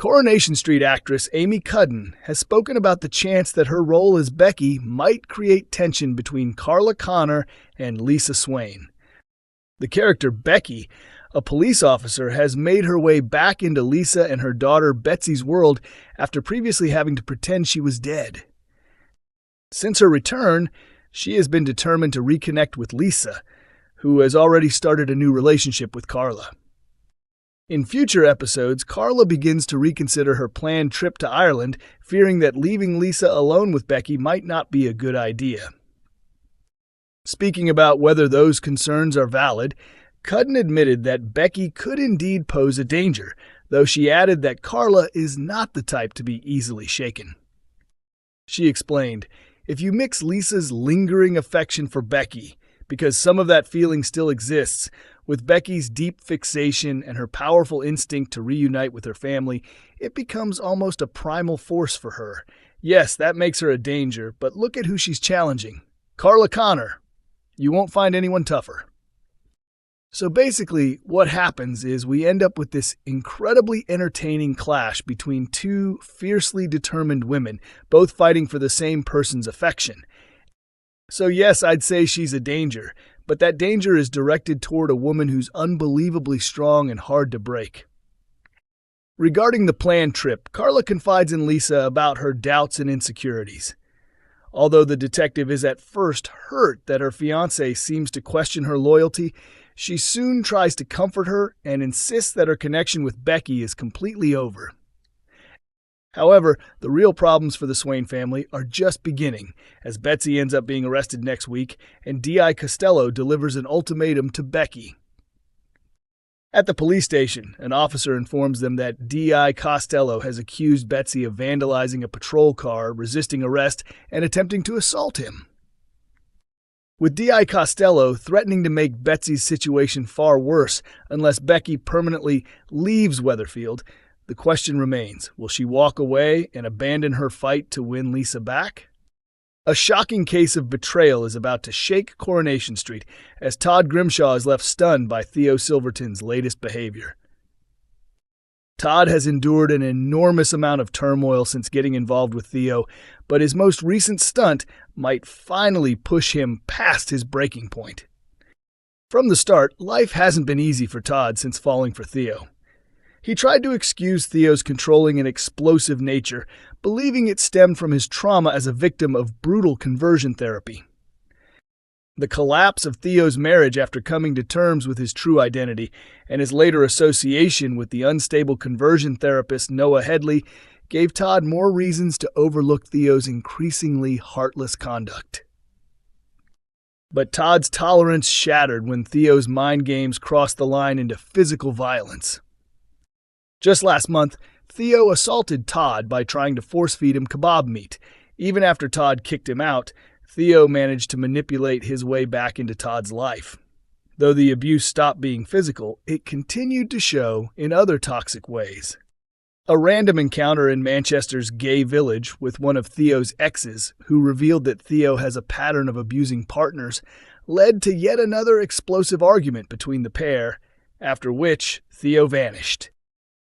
Coronation Street actress Amy Cudden has spoken about the chance that her role as Becky might create tension between Carla Connor and Lisa Swain. The character Becky, a police officer, has made her way back into Lisa and her daughter Betsy's world after previously having to pretend she was dead. Since her return, she has been determined to reconnect with Lisa, who has already started a new relationship with Carla. In future episodes, Carla begins to reconsider her planned trip to Ireland, fearing that leaving Lisa alone with Becky might not be a good idea. Speaking about whether those concerns are valid, Cudden admitted that Becky could indeed pose a danger, though she added that Carla is not the type to be easily shaken. She explained, "If you mix Lisa's lingering affection for Becky, because some of that feeling still exists, with Becky's deep fixation and her powerful instinct to reunite with her family, it becomes almost a primal force for her. Yes, that makes her a danger, but look at who she's challenging. Carla Connor. You won't find anyone tougher." So basically, what happens is we end up with this incredibly entertaining clash between two fiercely determined women, both fighting for the same person's affection. So yes, I'd say she's a danger, but that danger is directed toward a woman who's unbelievably strong and hard to break. Regarding the planned trip, Carla confides in Lisa about her doubts and insecurities. Although the detective is at first hurt that her fiancé seems to question her loyalty, she soon tries to comfort her and insists that her connection with Becky is completely over. However, the real problems for the Swain family are just beginning, as Betsy ends up being arrested next week and D.I. Costello delivers an ultimatum to Becky. At the police station, an officer informs them that D.I. Costello has accused Betsy of vandalizing a patrol car, resisting arrest, and attempting to assault him. With D.I. Costello threatening to make Betsy's situation far worse unless Becky permanently leaves Weatherfield, the question remains, will she walk away and abandon her fight to win Lisa back? A shocking case of betrayal is about to shake Coronation Street as Todd Grimshaw is left stunned by Theo Silverton's latest behavior. Todd has endured an enormous amount of turmoil since getting involved with Theo, but his most recent stunt might finally push him past his breaking point. From the start, life hasn't been easy for Todd since falling for Theo. He tried to excuse Theo's controlling and explosive nature, believing it stemmed from his trauma as a victim of brutal conversion therapy. The collapse of Theo's marriage after coming to terms with his true identity and his later association with the unstable conversion therapist Noah Headley gave Todd more reasons to overlook Theo's increasingly heartless conduct. But Todd's tolerance shattered when Theo's mind games crossed the line into physical violence. Just last month, Theo assaulted Todd by trying to force-feed him kebab meat. Even after Todd kicked him out, Theo managed to manipulate his way back into Todd's life. Though the abuse stopped being physical, it continued to show in other toxic ways. A random encounter in Manchester's gay village with one of Theo's exes, who revealed that Theo has a pattern of abusing partners, led to yet another explosive argument between the pair, after which Theo vanished.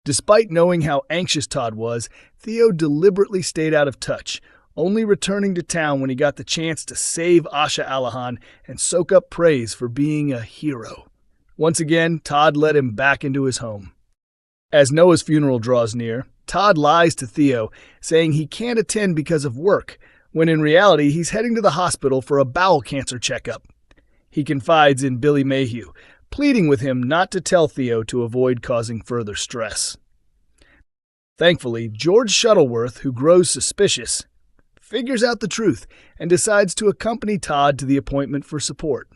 Despite knowing how anxious Todd was, Theo deliberately stayed out of touch, only returning to town when he got the chance to save Asha Alahan and soak up praise for being a hero. Once again, Todd led him back into his home. As Noah's funeral draws near, Todd lies to Theo, saying he can't attend because of work, when in reality he's heading to the hospital for a bowel cancer checkup. He confides in Billy Mayhew, pleading with him not to tell Theo to avoid causing further stress. Thankfully, George Shuttleworth, who grows suspicious, figures out the truth and decides to accompany Todd to the appointment for support.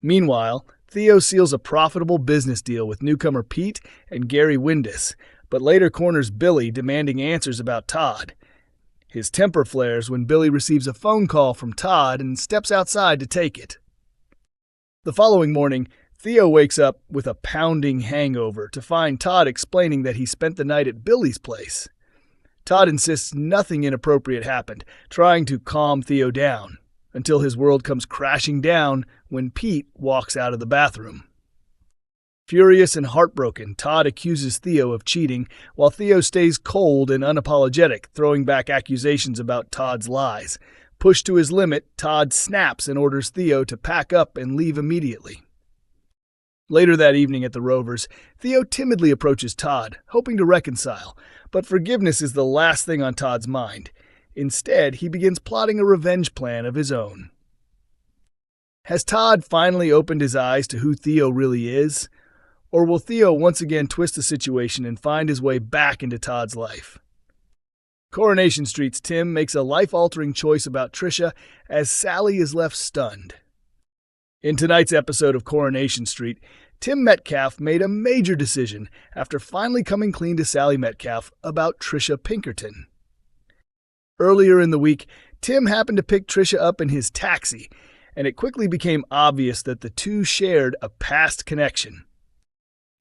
Meanwhile, Theo seals a profitable business deal with newcomer Pete and Gary Windus, but later corners Billy demanding answers about Todd. His temper flares when Billy receives a phone call from Todd and steps outside to take it. The following morning, Theo wakes up with a pounding hangover to find Todd explaining that he spent the night at Billy's place. Todd insists nothing inappropriate happened, trying to calm Theo down, until his world comes crashing down when Pete walks out of the bathroom. Furious and heartbroken, Todd accuses Theo of cheating, while Theo stays cold and unapologetic, throwing back accusations about Todd's lies. Pushed to his limit, Todd snaps and orders Theo to pack up and leave immediately. Later that evening at the Rovers, Theo timidly approaches Todd, hoping to reconcile, but forgiveness is the last thing on Todd's mind. Instead, he begins plotting a revenge plan of his own. Has Todd finally opened his eyes to who Theo really is? Or will Theo once again twist the situation and find his way back into Todd's life? Coronation Street's Tim makes a life-altering choice about Trisha as Sally is left stunned. In tonight's episode of Coronation Street, Tim Metcalf made a major decision after finally coming clean to Sally Metcalf about Trisha Pinkerton. Earlier in the week, Tim happened to pick Trisha up in his taxi, and it quickly became obvious that the two shared a past connection.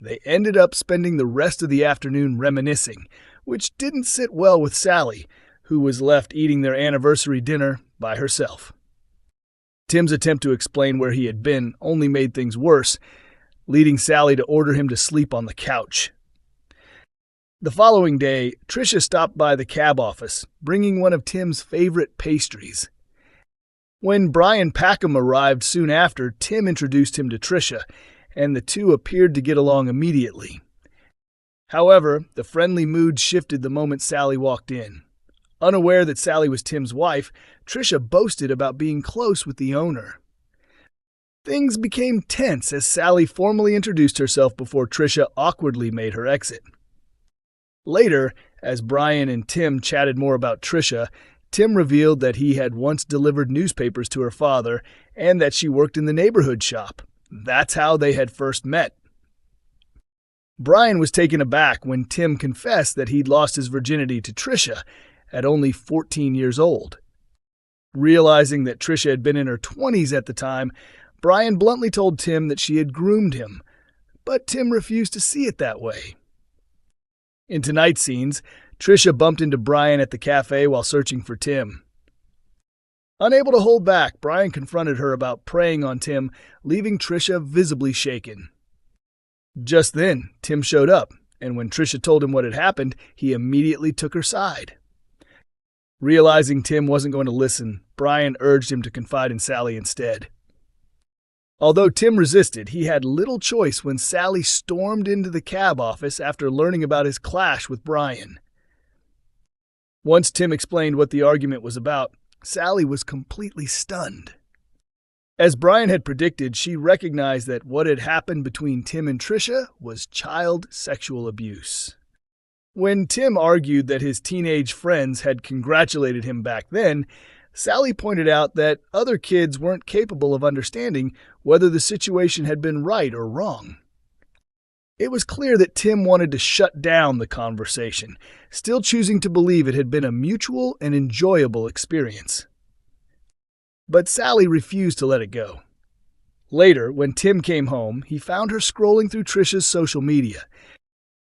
They ended up spending the rest of the afternoon reminiscing, which didn't sit well with Sally, who was left eating their anniversary dinner by herself. Tim's attempt to explain where he had been only made things worse, leading Sally to order him to sleep on the couch. The following day, Trisha stopped by the cab office, bringing one of Tim's favorite pastries. When Brian Packham arrived soon after, Tim introduced him to Trisha, and the two appeared to get along immediately. However, the friendly mood shifted the moment Sally walked in. Unaware that Sally was Tim's wife, Trisha boasted about being close with the owner. Things became tense as Sally formally introduced herself before Trisha awkwardly made her exit. Later, as Brian and Tim chatted more about Trisha, Tim revealed that he had once delivered newspapers to her father and that she worked in the neighborhood shop. That's how they had first met. Brian was taken aback when Tim confessed that he'd lost his virginity to Trisha at only 14 years old. Realizing that Trisha had been in her 20s at the time, Brian bluntly told Tim that she had groomed him, but Tim refused to see it that way. In tonight's scenes, Trisha bumped into Brian at the cafe while searching for Tim. Unable to hold back, Brian confronted her about preying on Tim, leaving Trisha visibly shaken. Just then, Tim showed up, and when Trisha told him what had happened, he immediately took her side. Realizing Tim wasn't going to listen, Brian urged him to confide in Sally instead. Although Tim resisted, he had little choice when Sally stormed into the cab office after learning about his clash with Brian. Once Tim explained what the argument was about, Sally was completely stunned. As Brian had predicted, she recognized that what had happened between Tim and Trisha was child sexual abuse. When Tim argued that his teenage friends had congratulated him back then, Sally pointed out that other kids weren't capable of understanding whether the situation had been right or wrong. It was clear that Tim wanted to shut down the conversation, still choosing to believe it had been a mutual and enjoyable experience. But Sally refused to let it go. Later, when Tim came home, he found her scrolling through Trisha's social media.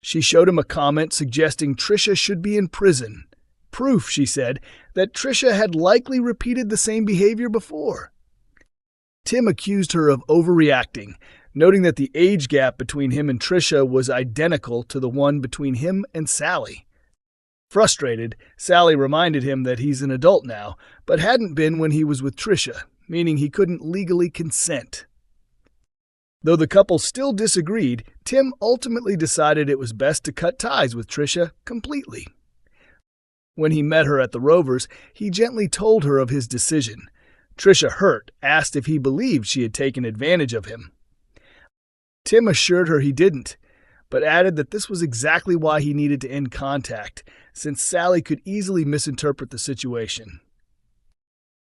She showed him a comment suggesting Trisha should be in prison. Proof, she said, that Trisha had likely repeated the same behavior before. Tim accused her of overreacting, noting that the age gap between him and Trisha was identical to the one between him and Sally. Frustrated, Sally reminded him that he's an adult now, but hadn't been when he was with Trisha, meaning he couldn't legally consent. Though the couple still disagreed, Tim ultimately decided it was best to cut ties with Trisha completely. When he met her at the Rovers, he gently told her of his decision. Trisha, hurt, asked if he believed she had taken advantage of him. Tim assured her he didn't, but added that this was exactly why he needed to end contact, since Sally could easily misinterpret the situation.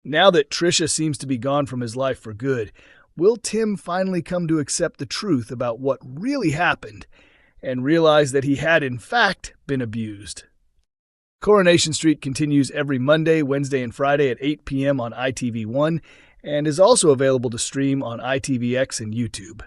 Now that Trisha seems to be gone from his life for good, will Tim finally come to accept the truth about what really happened and realize that he had in fact been abused? Coronation Street continues every Monday, Wednesday, and Friday at 8 p.m. on ITV1 and is also available to stream on ITVX and YouTube.